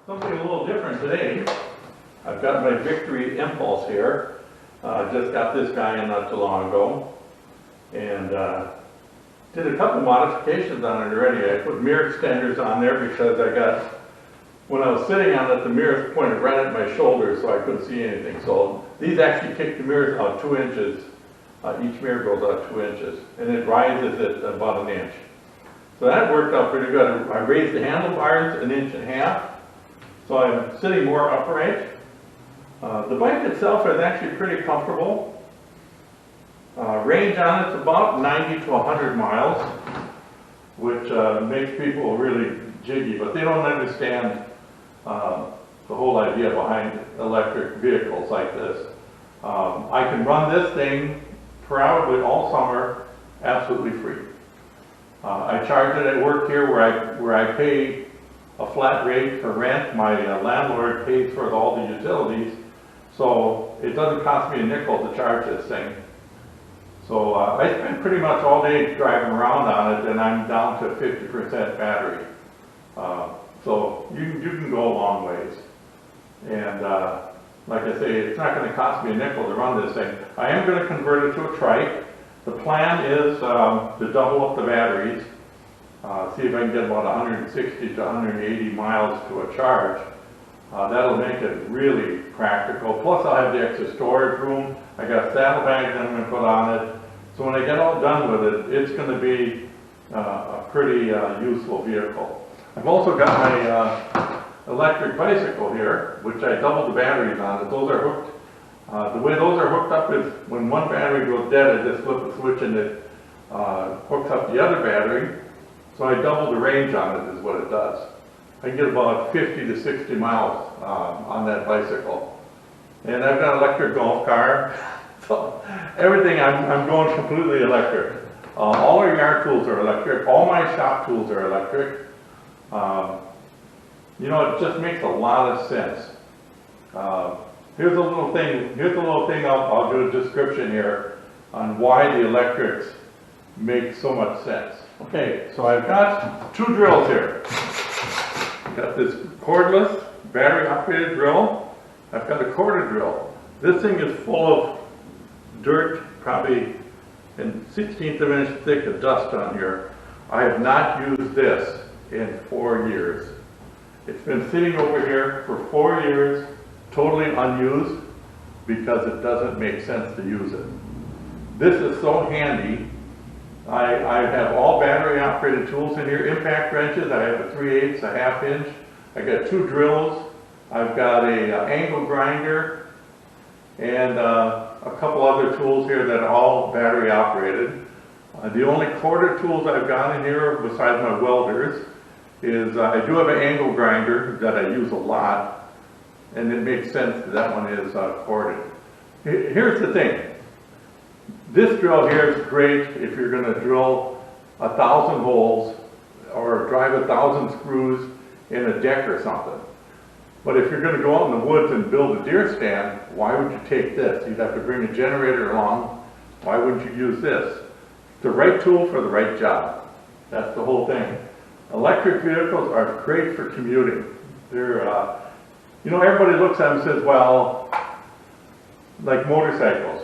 Something a little different today. I've got my Victory Impulse here. Just got this guy in not too long ago. And did a couple modifications on it already. I put mirror extenders on there because when I was sitting on it, the mirrors pointed right at my shoulder so I couldn't see anything. So these actually kick the mirrors out 2 inches. Each mirror goes out 2 inches. And it rises at about 1 inch. So that worked out pretty good. I raised the handlebars 1.5 inches. So I'm sitting more upright. The bike itself is actually pretty comfortable. Range on it's about 90 to 100 miles, which makes people really jiggy, but they don't understand the whole idea behind electric vehicles like this. I can run this thing probably all summer absolutely free. I charge it at work here where I pay a flat rate for rent. My landlord pays for all the utilities, so it doesn't cost me a nickel to charge this thing. So I spend pretty much all day driving around on it, and I'm down to 50% battery. So you can go a long ways. And like I say, it's not going to cost me a nickel to run this thing. I am going to convert it to a trike. The plan is to double up the batteries, see if I can get about 160 to 180 miles to a charge. That'll make it really practical. Plus I'll have the extra storage room. I got saddlebags I'm going to put on it. So when I get all done with it, it's going to be a pretty useful vehicle. I've also got my electric bicycle here, which I doubled the batteries on it. Those are hooked. The way those are hooked up is when one battery goes dead, I just flip a switch and it hooks up the other battery. So I double the range on it is what it does. I can get about 50 to 60 miles on that bicycle. And I've got an electric golf car. So everything, I'm going completely electric. All our yard tools are electric. All my shop tools are electric. You know, it just makes a lot of sense. Here's a little thing I'll do a description here on why the electrics make so much sense. Okay, so I've got 2 drills here. I've got this cordless, battery-operated drill. I've got a quarter drill. This thing is full of dirt, probably a 1/16 of an inch thick of dust on here. I have not used this in 4 years. It's been sitting over here for 4 years, totally unused, because it doesn't make sense to use it. This is so handy. I have all battery operated tools in here, impact wrenches. I have a 3/8, a 1/2 inch. I got 2 drills. I've got a angle grinder and a couple other tools here that are all battery operated. The only quarter tools I've got in here besides my welders is I do have an angle grinder that I use a lot, and it makes sense that that one is corded. Here's the thing. This drill here is great if you're going to drill 1,000 holes or drive 1,000 screws in a deck or something. But if you're going to go out in the woods and build a deer stand, why would you take this? You'd have to bring a generator along. Why wouldn't you use this? The right tool for the right job. That's the whole thing. Electric vehicles are great for commuting. They're, you know, everybody looks at them and says, well, like motorcycles.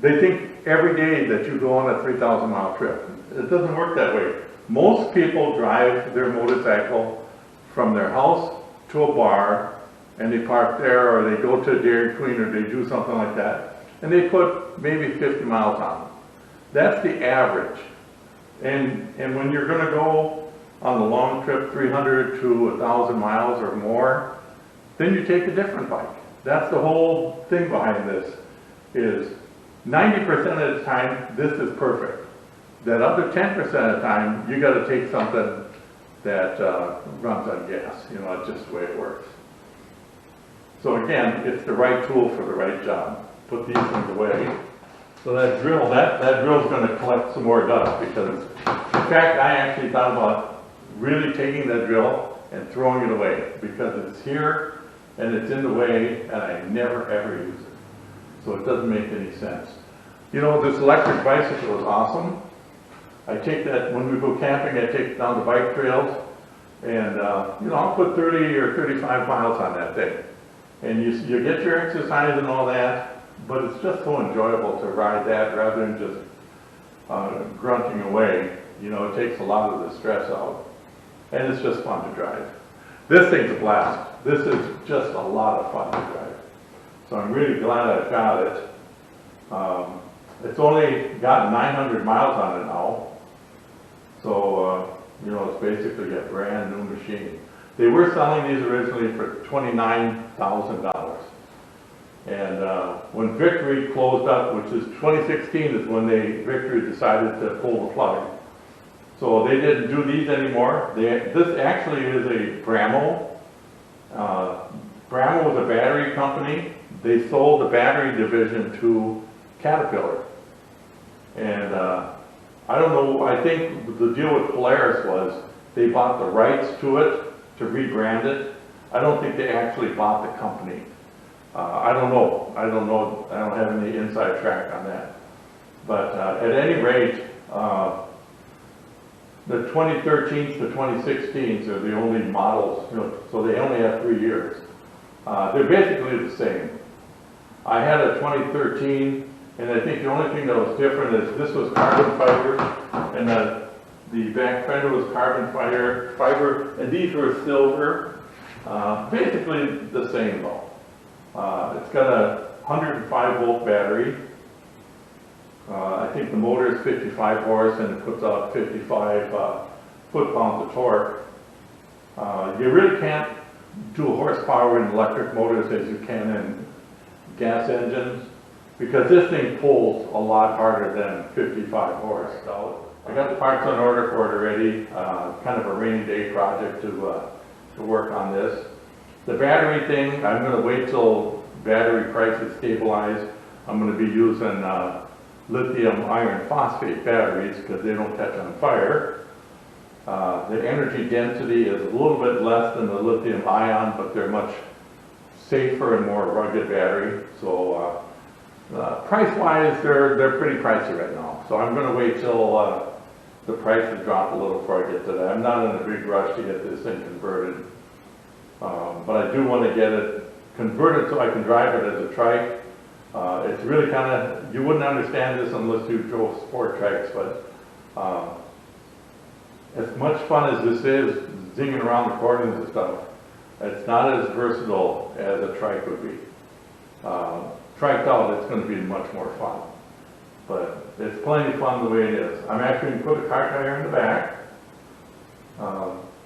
They think every day that you go on a 3,000 mile trip. It doesn't work that way. Most people drive their motorcycle from their house to a bar, and they park there, or they go to a Dairy Queen, or they do something like that, and they put maybe 50 miles on them. That's the average. And when you're going to go on the long trip, 300 to 1,000 miles or more, then you take a different bike. That's the whole thing behind this. Is 90% of the time, this is perfect. That other 10% of the time, you got to take something that runs on gas. You know, it's just the way it works. So again, it's the right tool for the right job. Put these things away. So that drill, that drill's going to collect some more dust, because, in fact, I actually thought about really taking that drill and throwing it away, because it's here and it's in the way, and I never ever use it. So it doesn't make any sense. You know, this electric bicycle is awesome. I take that, when we go camping, I take it down the bike trails. And, you know, I'll put 30 or 35 miles on that thing. And you get your exercise and all that, but it's just so enjoyable to ride that rather than just grunting away. You know, it takes a lot of the stress out. And it's just fun to drive. This thing's a blast. This is just a lot of fun to drive. So I'm really glad I've got it. It's only got 900 miles on it now. So, you know, it's basically a brand new machine. They were selling these originally for $29,000. And when Victory closed up, which is 2016 is when Victory decided to pull the plug. So they didn't do these anymore. This actually is a Bramo. Bramo was a battery company. They sold the battery division to Caterpillar. And I don't know, I think the deal with Polaris was they bought the rights to it to rebrand it. I don't think they actually bought the company. I don't know. I don't have any inside track on that. But at any rate, the 2013s to 2016s are the only models, you know, so they only have 3 years. They're basically the same. I had a 2013, and I think the only thing that was different is this was carbon fiber, and the back fender was carbon fiber, and these were silver. Basically the same though. It's got a 105 volt battery. I think the motor is 55 horse and it puts out 55 foot-pounds of torque. You really can't do horsepower in electric motors as you can in gas engines because this thing pulls a lot harder than 55 horse. So I got the parts on order for it already. Kind of a rainy day project to work on this. The battery thing, I'm going to wait till battery prices stabilize. I'm going to be using lithium iron phosphate batteries because they don't catch on fire. The energy density is a little bit less than the lithium ion, but they're much safer and more rugged battery. So price-wise, they're pretty pricey right now. So I'm going to wait till the prices drop a little before I get to that. I'm not in a big rush to get this thing converted. But I do want to get it converted so I can drive it as a trike. It's really kind of, you wouldn't understand this unless you drove SportTrikes, but as much fun as this is, zinging around the corners and stuff, it's not as versatile as a trike would be. Triked out, it's going to be much more fun. But it's plenty fun the way it is. I'm actually going to put a car tire in the back.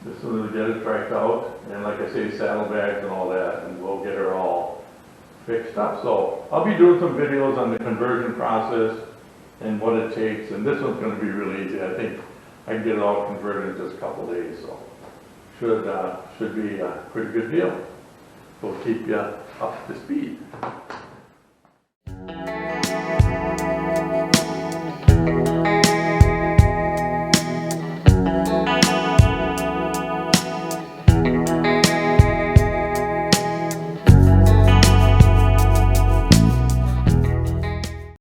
As soon as we get it triked out, and like I say, saddlebags and all that, and we'll get her all fixed up. So I'll be doing some videos on the conversion process and what it takes, and this one's going to be really easy. I think I can get it all converted in just a couple days, so should be a pretty good deal. We'll keep you up to speed.